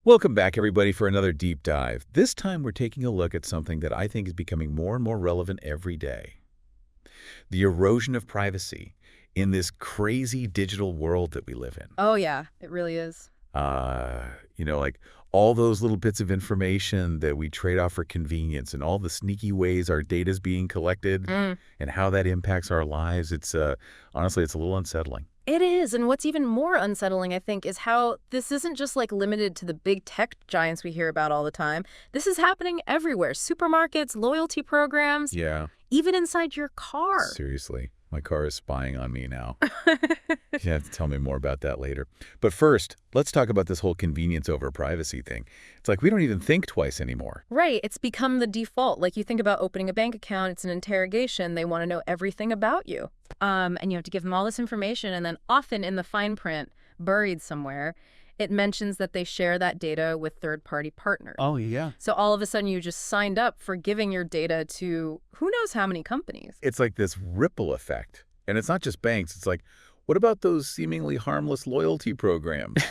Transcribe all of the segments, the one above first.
Welcome back, everybody, for another deep dive. This time, we're taking a look at something that I think is becoming more and more relevant every day. The erosion of privacy in this crazy digital world that we live in. Oh, yeah, it really is. Uh, like all those little bits of information that we trade off for convenience and all the sneaky ways our data is being collected Mm. and how that impacts our lives. Honestly, it's a little unsettling. It is, and what's even more unsettling, I think, is how this isn't just limited to the big tech giants we hear about all the time. This is happening everywhere. Supermarkets, loyalty programs, Yeah, even inside your car. seriously. My car is spying on me now. You have to tell me more about that later. But first, let's talk about this whole convenience over privacy thing. It's like we don't even think twice anymore. Right, it's become the default. Like you think about opening a bank account, it's an interrogation. They want to know everything about you. And you have to give them all this information, and then often in the fine print, buried somewhere, it mentions that they share that data with third-party partners. Oh, yeah. So all of a sudden you just signed up for giving your data to who knows how many companies. It's like this ripple effect. And it's not just banks. It's like, what about those seemingly harmless loyalty programs?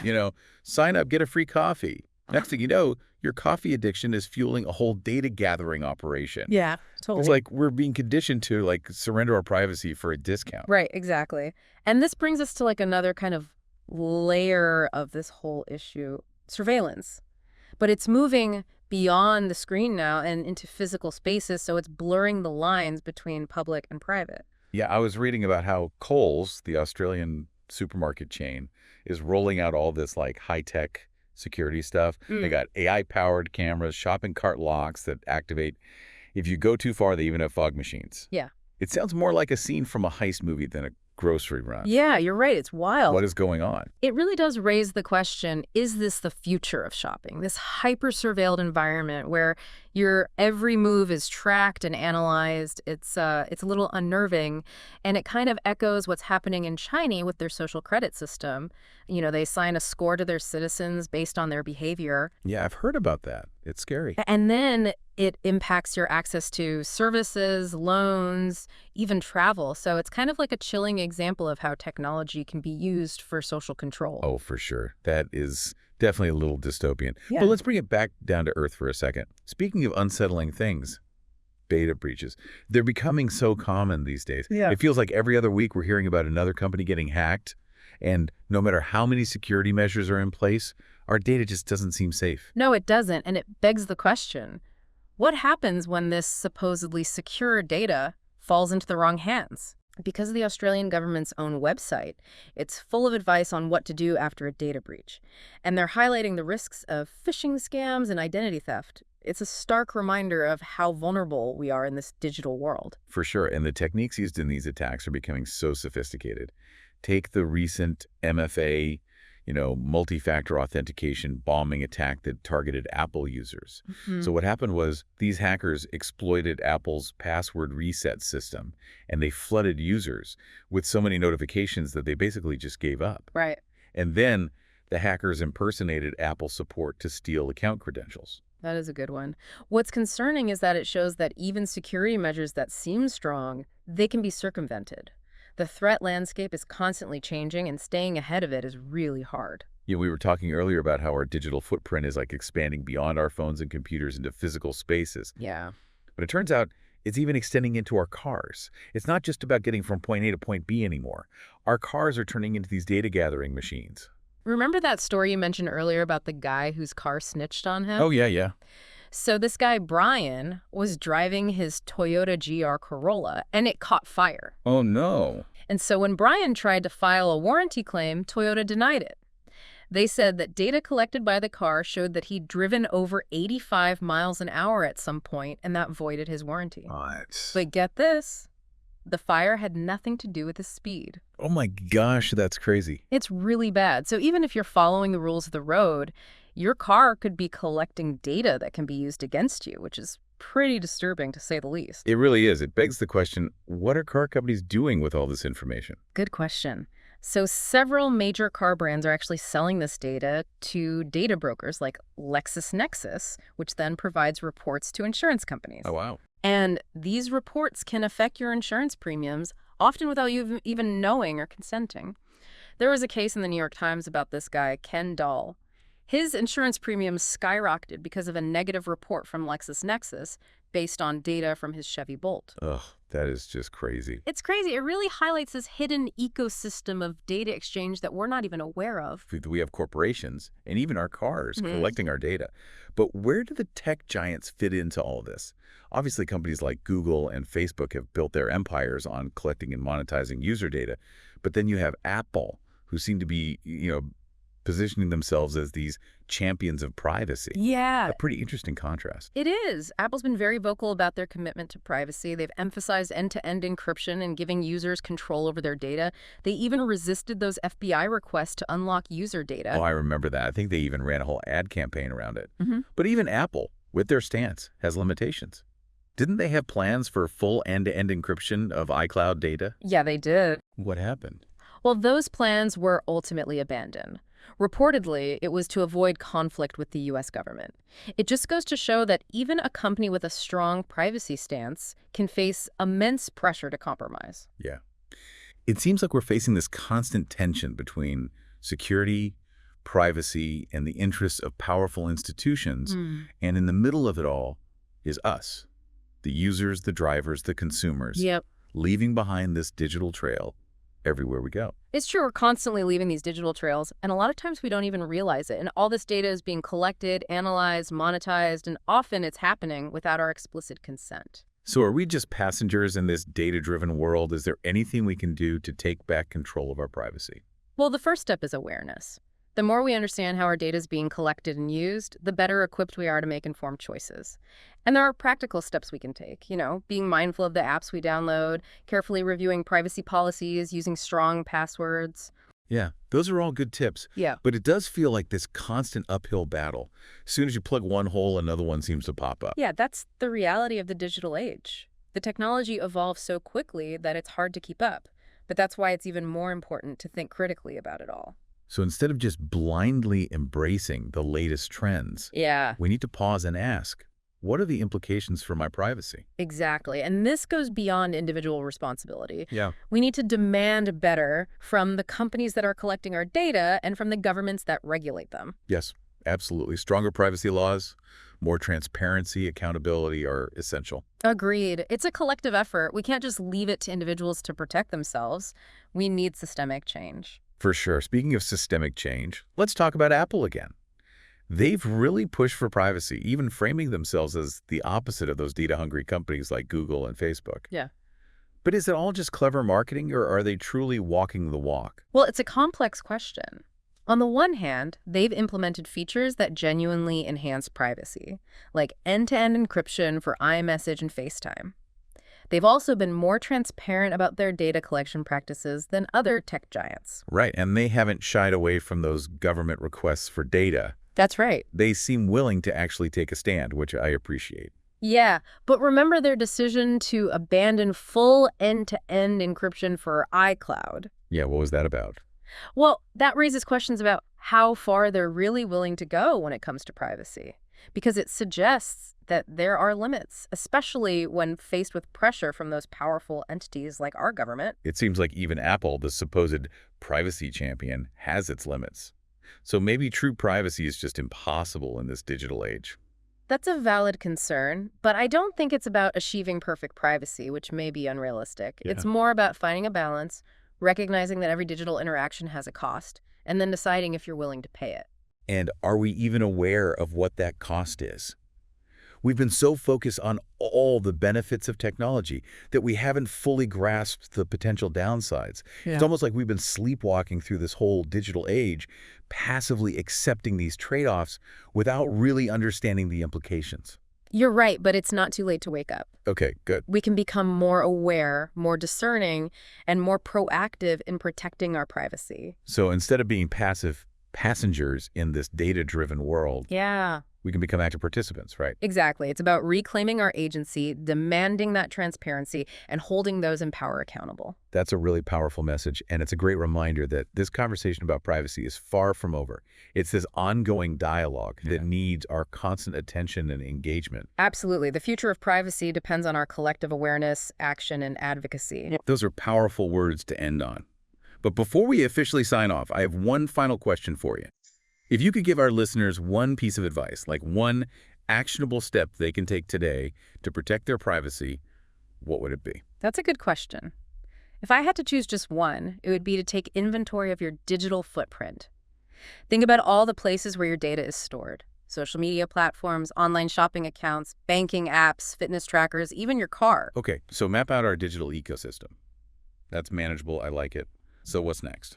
Sign up, get a free coffee. Next thing you know, your coffee addiction is fueling a whole data gathering operation. Yeah, totally. It's like we're being conditioned to surrender our privacy for a discount. Right, exactly. And this brings us to another kind of layer of this whole issue, surveillance. But it's moving beyond the screen now and into physical spaces, so it's blurring the lines between public and private. Yeah, I was reading about how Kohl's, the Australian supermarket chain, is rolling out all this high-tech security stuff. They got AI-powered cameras, shopping cart locks that activate. If you go too far, they even have fog machines. Yeah. It sounds more like a scene from a heist movie than a grocery run. Yeah, you're right. It's wild. What is going on? It really does raise the question, is this the future of shopping? This hyper-surveilled environment where your every move is tracked and analyzed. It's a little unnerving, and it kind of echoes what's happening in China with their social credit system. They assign a score to their citizens based on their behavior. Yeah, I've heard about that. It's scary. And then it impacts your access to services, loans, even travel. So it's kind of like a chilling example of how technology can be used for social control. Oh, for sure. That is definitely a little dystopian. Yeah. But let's bring it back down to earth for a second. Speaking of unsettling things, data breaches. They're becoming so common these days. Yeah. It feels like every other week we're hearing about another company getting hacked. And no matter how many security measures are in place, our data just doesn't seem safe. No, it doesn't. And it begs the question, what happens when this supposedly secure data falls into the wrong hands? Because of the Australian government's own website, it's full of advice on what to do after a data breach. And they're highlighting the risks of phishing scams and identity theft. It's a stark reminder of how vulnerable we are in this digital world. For sure. And the techniques used in these attacks are becoming so sophisticated. Take the recent MFA, multi-factor authentication bombing attack that targeted Apple users. So what happened was these hackers exploited Apple's password reset system, and they flooded users with so many notifications that they basically just gave up. Right. And then the hackers impersonated Apple support to steal account credentials. That is a good one. What's concerning is that it shows that even security measures that seem strong, they can be circumvented. The threat landscape is constantly changing, and staying ahead of it is really hard. We were talking earlier about how our digital footprint is expanding beyond our phones and computers into physical spaces. Yeah. But it turns out it's even extending into our cars. It's not just about getting from point A to point B anymore. Our cars are turning into these data gathering machines. Remember that story you mentioned earlier about the guy whose car snitched on him? Oh, yeah. So this guy, Brian, was driving his Toyota GR Corolla, and it caught fire. Oh, no. And so when Brian tried to file a warranty claim, Toyota denied it. They said that data collected by the car showed that he'd driven over 85 miles an hour at some point, and that voided his warranty. But get this, the fire had nothing to do with his speed. Oh my gosh, that's crazy. It's really bad. So even if you're following the rules of the road, your car could be collecting data that can be used against you, which is pretty disturbing to say the least. It really is. It begs the question, what are car companies doing with all this information? Good question. So several major car brands are actually selling this data to data brokers like LexisNexis, which then provides reports to insurance companies. Oh, wow. And these reports can affect your insurance premiums, often without you even knowing or consenting. There was a case in the New York Times about this guy, Ken Dahl. His insurance premiums skyrocketed because of a negative report from LexisNexis based on data from his Chevy Bolt. Ugh, that is just crazy. It's crazy. It really highlights this hidden ecosystem of data exchange that we're not even aware of. We have corporations and even our cars collecting our data. But where do the tech giants fit into all this? Obviously, companies like Google and Facebook have built their empires on collecting and monetizing user data. But then you have Apple, who seem to be, positioning themselves as these champions of privacy. Yeah. A pretty interesting contrast. It is. Apple's been very vocal about their commitment to privacy. They've emphasized end-to-end encryption and giving users control over their data. They even resisted those FBI requests to unlock user data. Oh, I remember that. I think they even ran a whole ad campaign around it. Mm-hmm. But even Apple, with their stance, has limitations. Didn't they have plans for full end-to-end encryption of iCloud data? Yeah, they did. What happened? Well, those plans were ultimately abandoned. Reportedly, it was to avoid conflict with the U.S. government. It just goes to show that even a company with a strong privacy stance can face immense pressure to compromise. Yeah. It seems like we're facing this constant tension between security, privacy, and the interests of powerful institutions. And in the middle of it all is us, the users, the drivers, the consumers, Yep. leaving behind this digital trail everywhere we go. It's true, we're constantly leaving these digital trails, and a lot of times we don't even realize it. And all this data is being collected, analyzed, monetized, and often it's happening without our explicit consent. So are we just passengers in this data-driven world? Is there anything we can do to take back control of our privacy? Well, the first step is awareness. The more we understand how our data is being collected and used, the better equipped we are to make informed choices. And there are practical steps we can take, being mindful of the apps we download, carefully reviewing privacy policies, using strong passwords. Yeah, those are all good tips. Yeah. But it does feel like this constant uphill battle. As soon as you plug one hole, another one seems to pop up. Yeah, that's the reality of the digital age. The technology evolves so quickly that it's hard to keep up. But that's why it's even more important to think critically about it all. So instead of just blindly embracing the latest trends, Yeah. we need to pause and ask, what are the implications for my privacy? Exactly. And this goes beyond individual responsibility. Yeah. We need to demand better from the companies that are collecting our data and from the governments that regulate them. Yes, absolutely. Stronger privacy laws, more transparency, accountability are essential. Agreed. It's a collective effort. We can't just leave it to individuals to protect themselves. We need systemic change. For sure. Speaking of systemic change, let's talk about Apple again. They've really pushed for privacy, even framing themselves as the opposite of those data-hungry companies like Google and Facebook. Yeah. But is it all just clever marketing, or are they truly walking the walk? Well, it's a complex question. On the one hand, they've implemented features that genuinely enhance privacy, like end-to-end encryption for iMessage and FaceTime. They've also been more transparent about their data collection practices than other tech giants. Right, and they haven't shied away from those government requests for data. That's right. They seem willing to actually take a stand, which I appreciate. Yeah, but remember their decision to abandon full end-to-end encryption for iCloud. Yeah, what was that about? Well, that raises questions about how far they're really willing to go when it comes to privacy, because it suggests that there are limits, especially when faced with pressure from those powerful entities like our government. It seems like even Apple, the supposed privacy champion, has its limits. So maybe true privacy is just impossible in this digital age. That's a valid concern, but I don't think it's about achieving perfect privacy, which may be unrealistic. Yeah. It's more about finding a balance, recognizing that every digital interaction has a cost, and then deciding if you're willing to pay it. And are we even aware of what that cost is? We've been so focused on all the benefits of technology that we haven't fully grasped the potential downsides. Yeah. It's almost like we've been sleepwalking through this whole digital age, passively accepting these trade-offs without really understanding the implications. You're right, but it's not too late to wake up. Okay, good. We can become more aware, more discerning, and more proactive in protecting our privacy. So instead of being passive passengers in this data-driven world, Yeah. we can become active participants, right? Exactly. It's about reclaiming our agency, demanding that transparency, and holding those in power accountable. That's a really powerful message, and it's a great reminder that this conversation about privacy is far from over. It's this ongoing dialogue that needs our constant attention and engagement. Absolutely. The future of privacy depends on our collective awareness, action, and advocacy. Those are powerful words to end on. But before we officially sign off, I have one final question for you. If you could give our listeners one piece of advice, like one actionable step they can take today to protect their privacy, what would it be? That's a good question. If I had to choose just one, it would be to take inventory of your digital footprint. Think about all the places where your data is stored. Social media platforms, online shopping accounts, banking apps, fitness trackers, even your car. Okay, so map out our digital ecosystem. That's manageable. I like it. So what's next?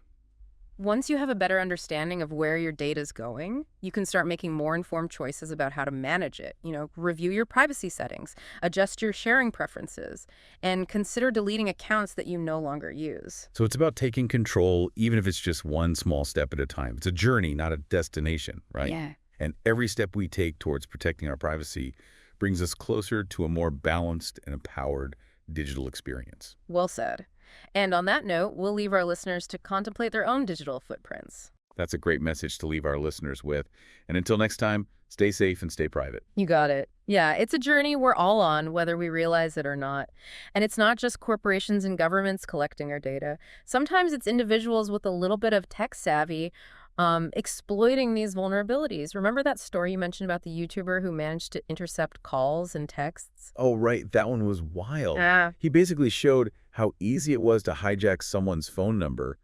Once you have a better understanding of where your data is going, you can start making more informed choices about how to manage it. Review your privacy settings, adjust your sharing preferences, and consider deleting accounts that you no longer use. So it's about taking control, even if it's just one small step at a time. It's a journey, not a destination, right? Yeah. And every step we take towards protecting our privacy brings us closer to a more balanced and empowered digital experience. Well said. And on that note, we'll leave our listeners to contemplate their own digital footprints. That's a great message to leave our listeners with. And until next time, stay safe and stay private. You got it. Yeah, it's a journey we're all on, whether we realize it or not. And it's not just corporations and governments collecting our data. Sometimes it's individuals with a little bit of tech savvy exploiting these vulnerabilities. Remember that story you mentioned about the YouTuber who managed to intercept calls and texts? Oh, right. That one was wild. Ah. He basically showed how easy it was to hijack someone's phone number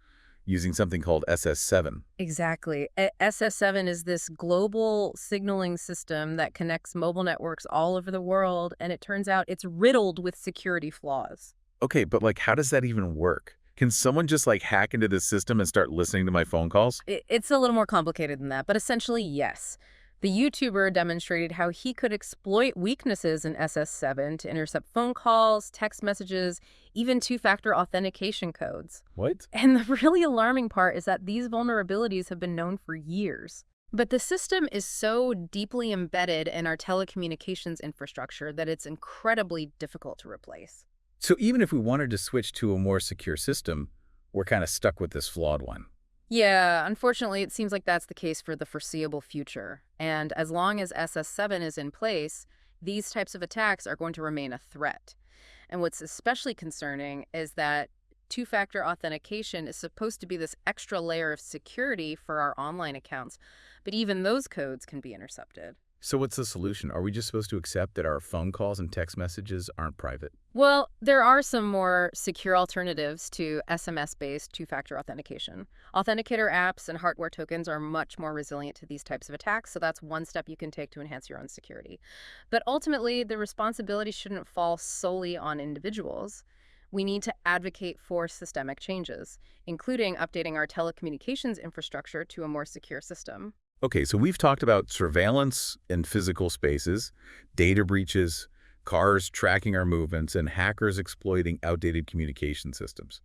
using something called SS7. Exactly. SS7 is this global signaling system that connects mobile networks all over the world, and it turns out it's riddled with security flaws. Okay, but how does that even work? Can someone just hack into this system and start listening to my phone calls? It's a little more complicated than that, but essentially, yes. The YouTuber demonstrated how he could exploit weaknesses in SS7 to intercept phone calls, text messages, even two-factor authentication codes. What? And the really alarming part is that these vulnerabilities have been known for years. But the system is so deeply embedded in our telecommunications infrastructure that it's incredibly difficult to replace. So even if we wanted to switch to a more secure system, we're kind of stuck with this flawed one. Yeah, unfortunately, it seems like that's the case for the foreseeable future. And as long as SS7 is in place, these types of attacks are going to remain a threat. And what's especially concerning is that two-factor authentication is supposed to be this extra layer of security for our online accounts, but even those codes can be intercepted. So what's the solution? Are we just supposed to accept that our phone calls and text messages aren't private? Well, there are some more secure alternatives to SMS-based two-factor authentication. Authenticator apps and hardware tokens are much more resilient to these types of attacks, so that's one step you can take to enhance your own security. But ultimately, the responsibility shouldn't fall solely on individuals. We need to advocate for systemic changes, including updating our telecommunications infrastructure to a more secure system. Okay, so we've talked about surveillance in physical spaces, data breaches, cars tracking our movements, and hackers exploiting outdated communication systems.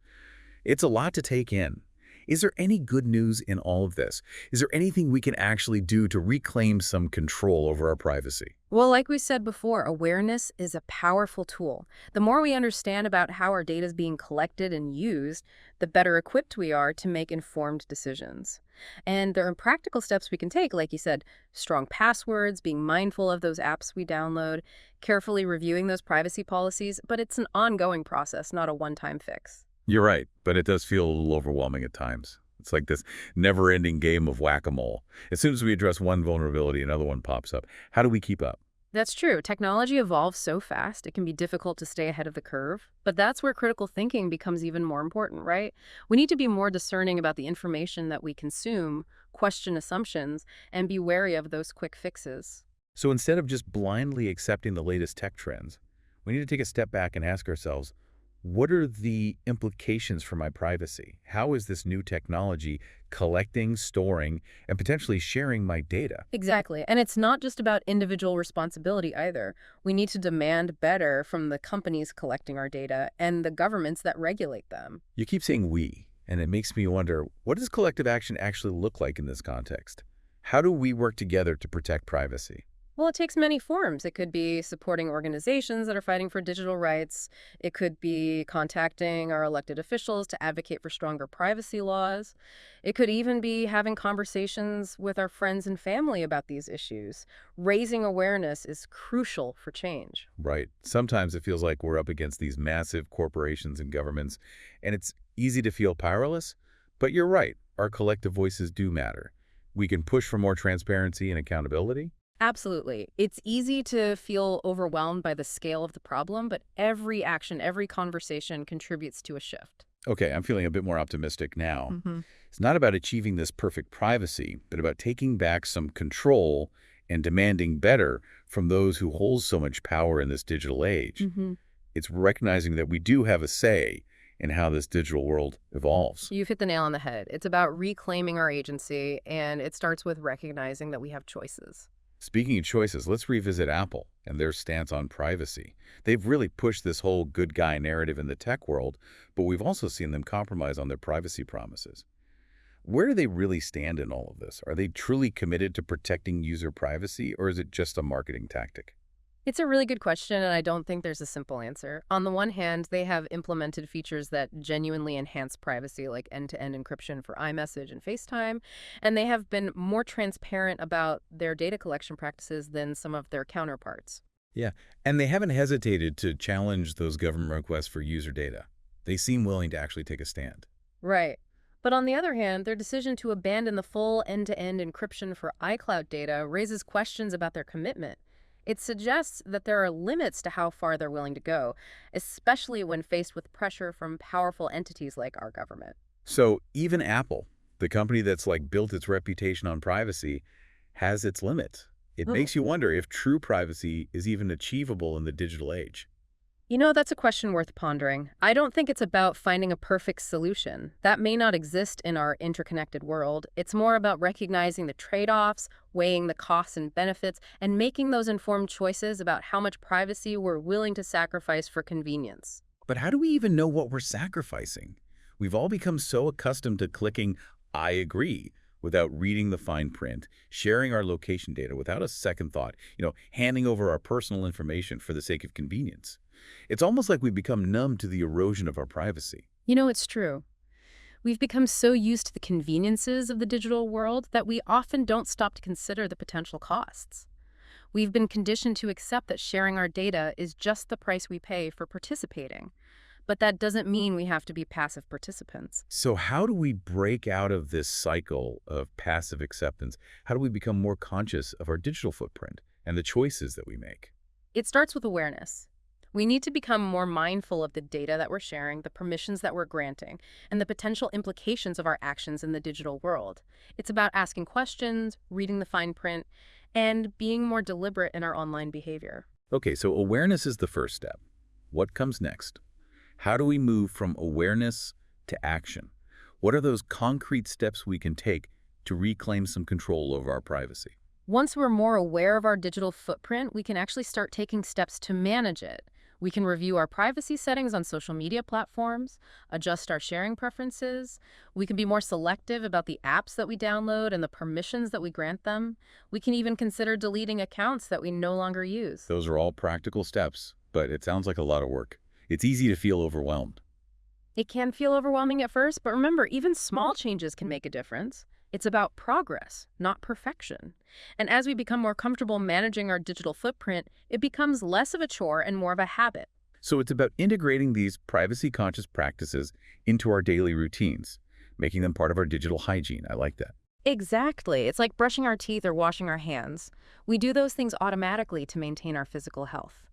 It's a lot to take in. Is there any good news in all of this? Is there anything we can actually do to reclaim some control over our privacy? Well, like we said before, awareness is a powerful tool. The more we understand about how our data is being collected and used, the better equipped we are to make informed decisions. And there are practical steps we can take, like you said, strong passwords, being mindful of those apps we download, carefully reviewing those privacy policies, but it's an ongoing process, not a one-time fix. You're right, but it does feel a little overwhelming at times. It's like this never-ending game of whack-a-mole. As soon as we address one vulnerability, another one pops up. How do we keep up? That's true. Technology evolves so fast, it can be difficult to stay ahead of the curve. But that's where critical thinking becomes even more important, right? We need to be more discerning about the information that we consume, question assumptions, and be wary of those quick fixes. So instead of just blindly accepting the latest tech trends, we need to take a step back and ask ourselves, what are the implications for my privacy? How is this new technology collecting, storing, and potentially sharing my data? Exactly. And it's not just about individual responsibility either. We need to demand better from the companies collecting our data and the governments that regulate them. You keep saying we, and it makes me wonder, what does collective action actually look like in this context? How do we work together to protect privacy? Well, it takes many forms. It could be supporting organizations that are fighting for digital rights. It could be contacting our elected officials to advocate for stronger privacy laws. It could even be having conversations with our friends and family about these issues. Raising awareness is crucial for change. Right. Sometimes it feels like we're up against these massive corporations and governments, and it's easy to feel powerless. But you're right, our collective voices do matter. we can push for more transparency and accountability? Absolutely. It's easy to feel overwhelmed by the scale of the problem, but every action, every conversation contributes to a shift. Okay, I'm feeling a bit more optimistic now. Hmm. It's not about achieving this perfect privacy, but about taking back some control and demanding better from those who hold so much power in this digital age. Hmm. It's recognizing that we do have a say in how this digital world evolves. You've hit the nail on the head. It's about reclaiming our agency, and it starts with recognizing that we have choices. Speaking of choices, let's revisit Apple and their stance on privacy. They've really pushed this whole good guy narrative in the tech world, but we've also seen them compromise on their privacy promises. Where do they really stand in all of this? Are they truly committed to protecting user privacy, or is it just a marketing tactic? It's a really good question, and I don't think there's a simple answer. On the one hand, they have implemented features that genuinely enhance privacy, like end-to-end encryption for iMessage and FaceTime, and they have been more transparent about their data collection practices than some of their counterparts. Yeah, and they haven't hesitated to challenge those government requests for user data. They seem willing to actually take a stand. Right. But on the other hand, their decision to abandon the full end-to-end encryption for iCloud data raises questions about their commitment. It suggests that there are limits to how far they're willing to go, especially when faced with pressure from powerful entities like our government. So even Apple, the company that's built its reputation on privacy, has its limits. It Oh. makes you wonder if true privacy is even achievable in the digital age. That's a question worth pondering. I don't think it's about finding a perfect solution. That may not exist in our interconnected world. It's more about recognizing the trade-offs, weighing the costs and benefits, and making those informed choices about how much privacy we're willing to sacrifice for convenience. But how do we even know what we're sacrificing? We've all become so accustomed to clicking "I agree" without reading the fine print, sharing our location data without a second thought, handing over our personal information for the sake of convenience. It's almost like we've become numb to the erosion of our privacy. It's true. We've become so used to the conveniences of the digital world that we often don't stop to consider the potential costs. We've been conditioned to accept that sharing our data is just the price we pay for participating. But that doesn't mean we have to be passive participants. So how do we break out of this cycle of passive acceptance? How do we become more conscious of our digital footprint and the choices that we make? It starts with awareness. We need to become more mindful of the data that we're sharing, the permissions that we're granting, and the potential implications of our actions in the digital world. It's about asking questions, reading the fine print, and being more deliberate in our online behavior. Okay, so awareness is the first step. What comes next? How do we move from awareness to action? What are those concrete steps we can take to reclaim some control over our privacy? Once we're more aware of our digital footprint, we can actually start taking steps to manage it. We can review our privacy settings on social media platforms, adjust our sharing preferences. We can be more selective about the apps that we download and the permissions that we grant them. We can even consider deleting accounts that we no longer use. Those are all practical steps, but it sounds like a lot of work. It's easy to feel overwhelmed. It can feel overwhelming at first, but remember, even small changes can make a difference. It's about progress, not perfection. And as we become more comfortable managing our digital footprint, it becomes less of a chore and more of a habit. So it's about integrating these privacy-conscious practices into our daily routines, making them part of our digital hygiene. I like that. Exactly. It's like brushing our teeth or washing our hands. We do those things automatically to maintain our physical health.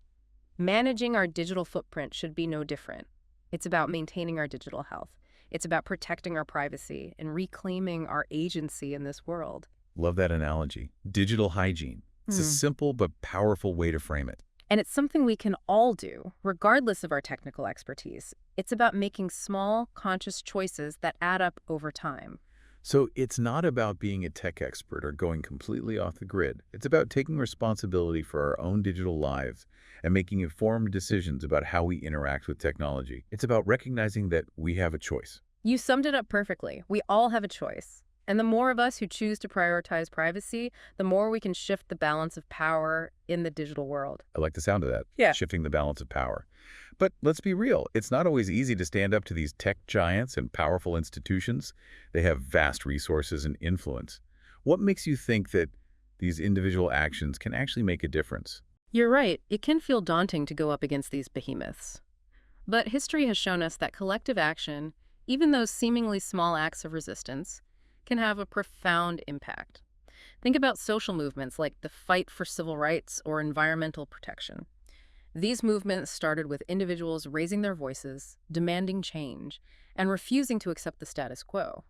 Managing our digital footprint should be no different. It's about maintaining our digital health. It's about protecting our privacy and reclaiming our agency in this world. Love that analogy. Digital hygiene. It's a simple but powerful way to frame it. And it's something we can all do, regardless of our technical expertise. It's about making small, conscious choices that add up over time. So it's not about being a tech expert or going completely off the grid. It's about taking responsibility for our own digital lives and making informed decisions about how we interact with technology. It's about recognizing that we have a choice. You summed it up perfectly. We all have a choice. And the more of us who choose to prioritize privacy, the more we can shift the balance of power in the digital world. I like the sound of that. Yeah. Shifting the balance of power. But let's be real. It's not always easy to stand up to these tech giants and powerful institutions. They have vast resources and influence. What makes you think that these individual actions can actually make a difference? You're right. It can feel daunting to go up against these behemoths. But history has shown us that collective action, even those seemingly small acts of resistance, can have a profound impact. Think about social movements like the fight for civil rights or environmental protection. These movements started with individuals raising their voices, demanding change, and refusing to accept the status quo.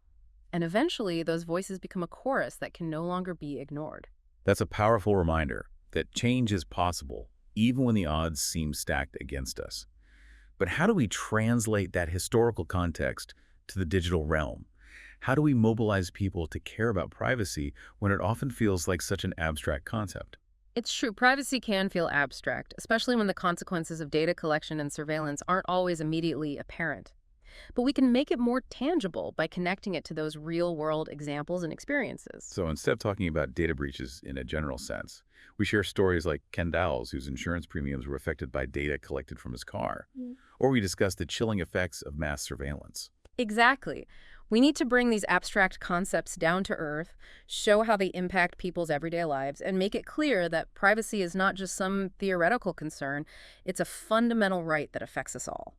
And eventually, those voices become a chorus that can no longer be ignored. That's a powerful reminder that change is possible, even when the odds seem stacked against us. But how do we translate that historical context to the digital realm? How do we mobilize people to care about privacy when it often feels like such an abstract concept? It's true, privacy can feel abstract, especially when the consequences of data collection and surveillance aren't always immediately apparent. But we can make it more tangible by connecting it to those real-world examples and experiences. So instead of talking about data breaches in a general sense, we share stories like Ken Dowles, whose insurance premiums were affected by data collected from his car. Or we discuss the chilling effects of mass surveillance. Exactly. We need to bring these abstract concepts down to earth, show how they impact people's everyday lives, and make it clear that privacy is not just some theoretical concern, it's a fundamental right that affects us all.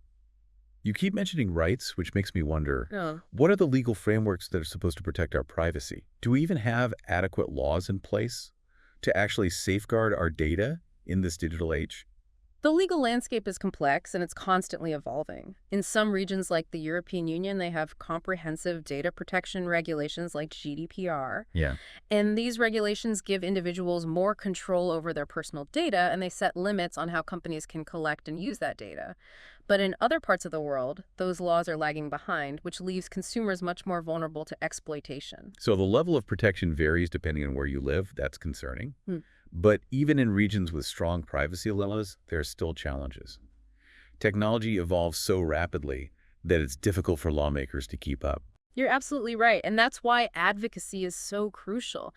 You keep mentioning rights, which makes me wonder, Oh. what are the legal frameworks that are supposed to protect our privacy? Do we even have adequate laws in place to actually safeguard our data in this digital age? The legal landscape is complex and it's constantly evolving. In some regions like the European Union, they have comprehensive data protection regulations like GDPR. Yeah. And these regulations give individuals more control over their personal data, and they set limits on how companies can collect and use that data. But in other parts of the world, those laws are lagging behind, which leaves consumers much more vulnerable to exploitation. So the level of protection varies depending on where you live. That's concerning. But even in regions with strong privacy laws, there are still challenges. Technology evolves so rapidly that it's difficult for lawmakers to keep up. You're absolutely right, and that's why advocacy is so crucial.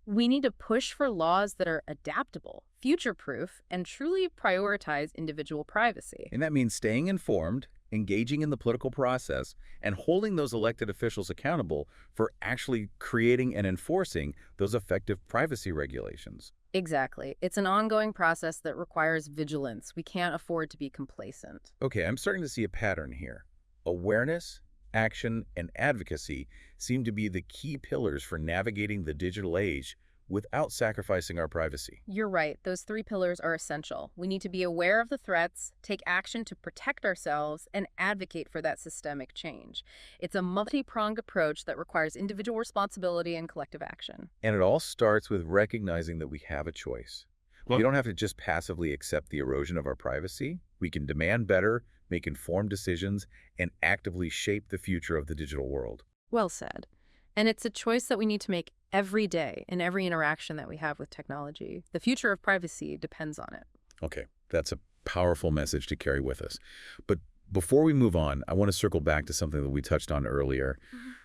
We need to push for laws that are adaptable, future-proof, and truly prioritize individual privacy. And that means staying informed, engaging in the political process, and holding those elected officials accountable for actually creating and enforcing those effective privacy regulations. Exactly. It's an ongoing process that requires vigilance. We can't afford to be complacent. Okay, I'm starting to see a pattern here. Awareness, action, and advocacy seem to be the key pillars for navigating the digital age without sacrificing our privacy. You're right. Those three pillars are essential. We need to be aware of the threats, take action to protect ourselves, and advocate for that systemic change. It's a multi-pronged approach that requires individual responsibility and collective action. And it all starts with recognizing that we have a choice. We don't have to just passively accept the erosion of our privacy. We can demand better, make informed decisions, and actively shape the future of the digital world. Well said. And it's a choice that we need to make every day in every interaction that we have with technology. The future of privacy depends on it. Okay, that's a powerful message to carry with us. But before we move on, I want to circle back to something that we touched on earlier,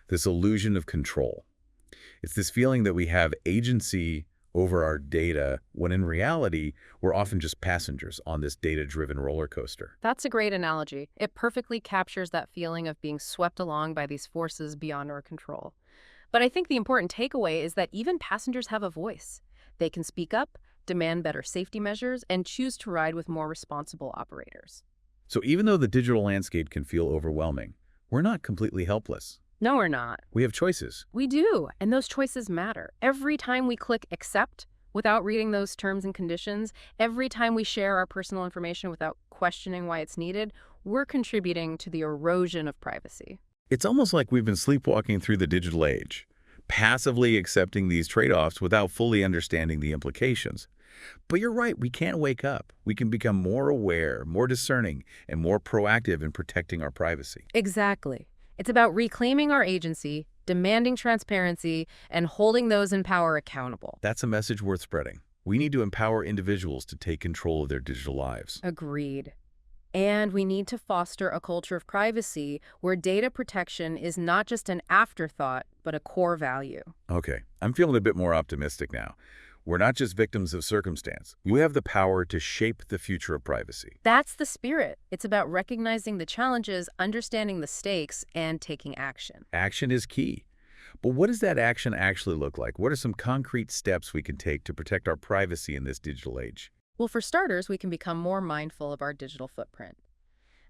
this illusion of control. It's this feeling that we have agency over our data when in reality, we're often just passengers on this data-driven roller coaster. That's a great analogy. It perfectly captures that feeling of being swept along by these forces beyond our control. But I think the important takeaway is that even passengers have a voice. They can speak up, demand better safety measures, and choose to ride with more responsible operators. So even though the digital landscape can feel overwhelming, we're not completely helpless. No, we're not. We have choices. We do, and those choices matter. Every time we click accept without reading those terms and conditions, every time we share our personal information without questioning why it's needed, we're contributing to the erosion of privacy. It's almost like we've been sleepwalking through the digital age, passively accepting these trade-offs without fully understanding the implications. But you're right, we can't wake up. We can become more aware, more discerning, and more proactive in protecting our privacy. Exactly. It's about reclaiming our agency, demanding transparency, and holding those in power accountable. That's a message worth spreading. We need to empower individuals to take control of their digital lives. Agreed. And we need to foster a culture of privacy where data protection is not just an afterthought, but a core value. Okay, I'm feeling a bit more optimistic now. We're not just victims of circumstance. We have the power to shape the future of privacy. That's the spirit. It's about recognizing the challenges, understanding the stakes, and taking action. Action is key. But what does that action actually look like? What are some concrete steps we can take to protect our privacy in this digital age? Well, for starters, we can become more mindful of our digital footprint.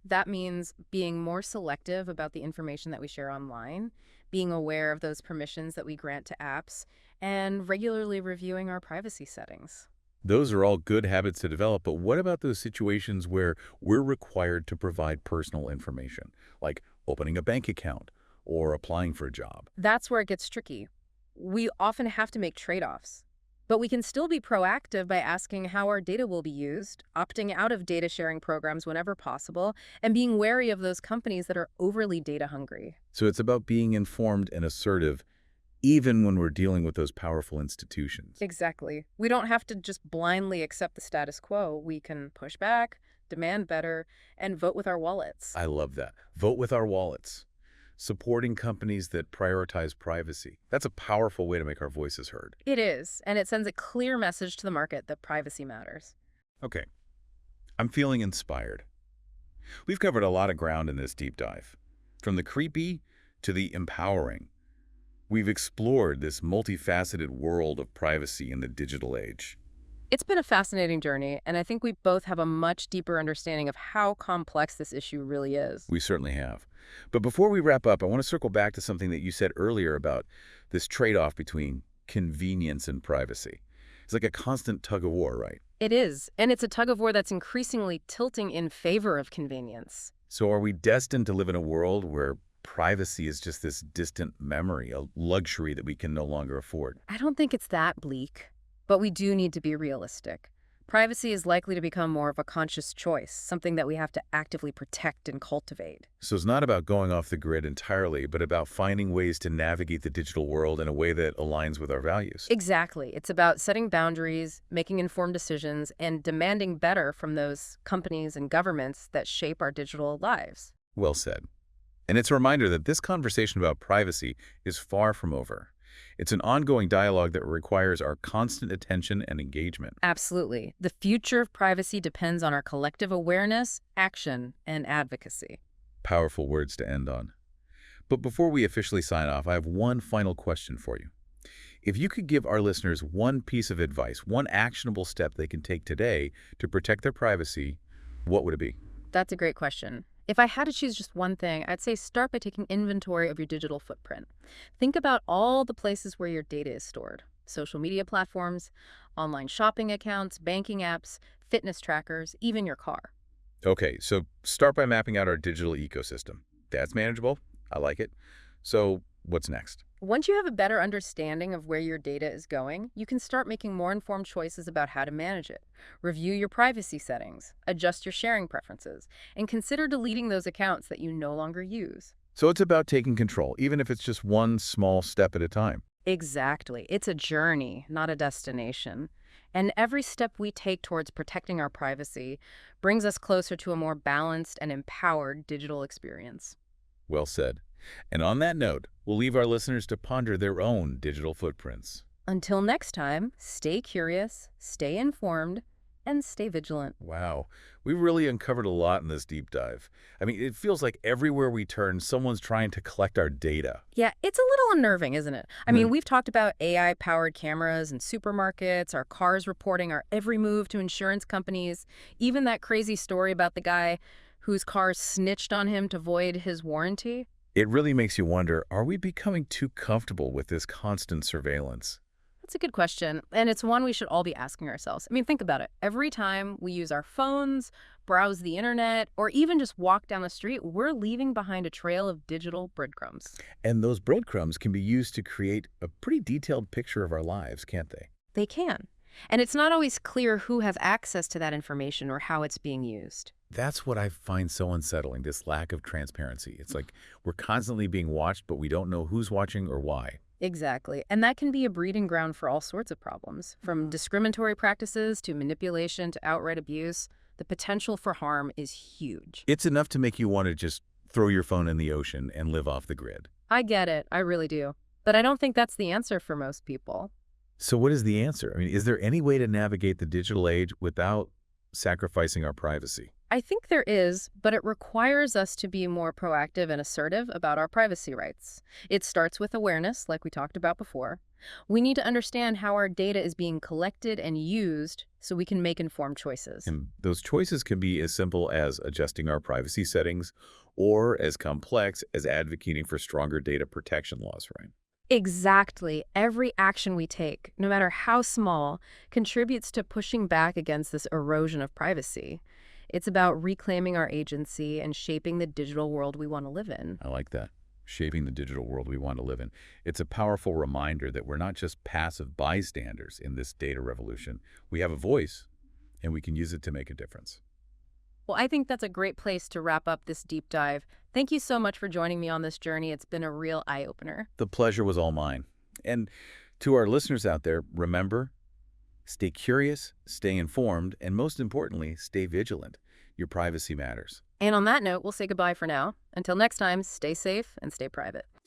That means being more selective about the information that we share online, being aware of those permissions that we grant to apps, and regularly reviewing our privacy settings. Those are all good habits to develop, but what about those situations where we're required to provide personal information, like opening a bank account or applying for a job? That's where it gets tricky. We often have to make trade-offs. But we can still be proactive by asking how our data will be used, opting out of data sharing programs whenever possible, and being wary of those companies that are overly data hungry. So it's about being informed and assertive, even when we're dealing with those powerful institutions. Exactly. We don't have to just blindly accept the status quo. We can push back, demand better, and vote with our wallets. I love that. Vote with our wallets. Supporting companies that prioritize privacy. That's a powerful way to make our voices heard. It is, and it sends a clear message to the market that privacy matters. Okay, I'm feeling inspired. We've covered a lot of ground in this deep dive. From the creepy to the empowering. We've explored this multifaceted world of privacy in the digital age. It's been a fascinating journey, and I think we both have a much deeper understanding of how complex this issue really is. We certainly have. But before we wrap up, I want to circle back to something that you said earlier about this trade-off between convenience and privacy. It's like a constant tug of war, right? It is, and it's a tug of war that's increasingly tilting in favor of convenience. So are we destined to live in a world where privacy is just this distant memory, a luxury that we can no longer afford? I don't think it's that bleak, but we do need to be realistic. Privacy is likely to become more of a conscious choice, something that we have to actively protect and cultivate. So it's not about going off the grid entirely, but about finding ways to navigate the digital world in a way that aligns with our values. Exactly. It's about setting boundaries, making informed decisions, and demanding better from those companies and governments that shape our digital lives. Well said. And it's a reminder that this conversation about privacy is far from over. It's an ongoing dialogue that requires our constant attention and engagement. Absolutely. The future of privacy depends on our collective awareness, action, and advocacy. Powerful words to end on. But before we officially sign off, I have one final question for you. If you could give our listeners one piece of advice, one actionable step they can take today to protect their privacy, what would it be? That's a great question. If I had to choose just one thing, I'd say start by taking inventory of your digital footprint. Think about all the places where your data is stored. Social media platforms, online shopping accounts, banking apps, fitness trackers, even your car. Okay, so start by mapping out our digital ecosystem. That's manageable. I like it. So what's next? Once you have a better understanding of where your data is going, you can start making more informed choices about how to manage it. Review your privacy settings, adjust your sharing preferences, and consider deleting those accounts that you no longer use. So it's about taking control, even if it's just one small step at a time. Exactly. It's a journey, not a destination. And every step we take towards protecting our privacy brings us closer to a more balanced and empowered digital experience. Well said. And on that note, we'll leave our listeners to ponder their own digital footprints. Until next time, stay curious, stay informed, and stay vigilant. Wow, we really uncovered a lot in this deep dive. I mean, it feels like everywhere we turn, someone's trying to collect our data. Yeah, it's a little unnerving, isn't it? I mean, we've talked about AI-powered cameras in supermarkets, our cars reporting our every move to insurance companies, even that crazy story about the guy whose car snitched on him to void his warranty. It really makes you wonder, are we becoming too comfortable with this constant surveillance? That's a good question, and it's one we should all be asking ourselves. I mean, think about it. Every time we use our phones, browse the internet, or even just walk down the street, we're leaving behind a trail of digital breadcrumbs. And those breadcrumbs can be used to create a pretty detailed picture of our lives, can't they? They can. And it's not always clear who has access to that information or how it's being used. That's what I find so unsettling, this lack of transparency. It's like we're constantly being watched, but we don't know who's watching or why. Exactly. And that can be a breeding ground for all sorts of problems, from discriminatory practices to manipulation to outright abuse. The potential for harm is huge. It's enough to make you want to just throw your phone in the ocean and live off the grid. I get it. I really do. But I don't think that's the answer for most people. So what is the answer? I mean, is there any way to navigate the digital age without sacrificing our privacy? I think there is, but it requires us to be more proactive and assertive about our privacy rights. It starts with awareness, like we talked about before. We need to understand how our data is being collected and used so we can make informed choices. And those choices can be as simple as adjusting our privacy settings or as complex as advocating for stronger data protection laws, right? Exactly. Every action we take, no matter how small, contributes to pushing back against this erosion of privacy. It's about reclaiming our agency and shaping the digital world we want to live in. I like that. Shaping the digital world we want to live in. It's a powerful reminder that we're not just passive bystanders in this data revolution. We have a voice, and we can use it to make a difference. Well, I think that's a great place to wrap up this deep dive. Thank you so much for joining me on this journey. It's been a real eye-opener. The pleasure was all mine. And to our listeners out there, remember, stay curious, stay informed, and most importantly, stay vigilant. Your privacy matters. And on that note, we'll say goodbye for now. Until next time, stay safe and stay private.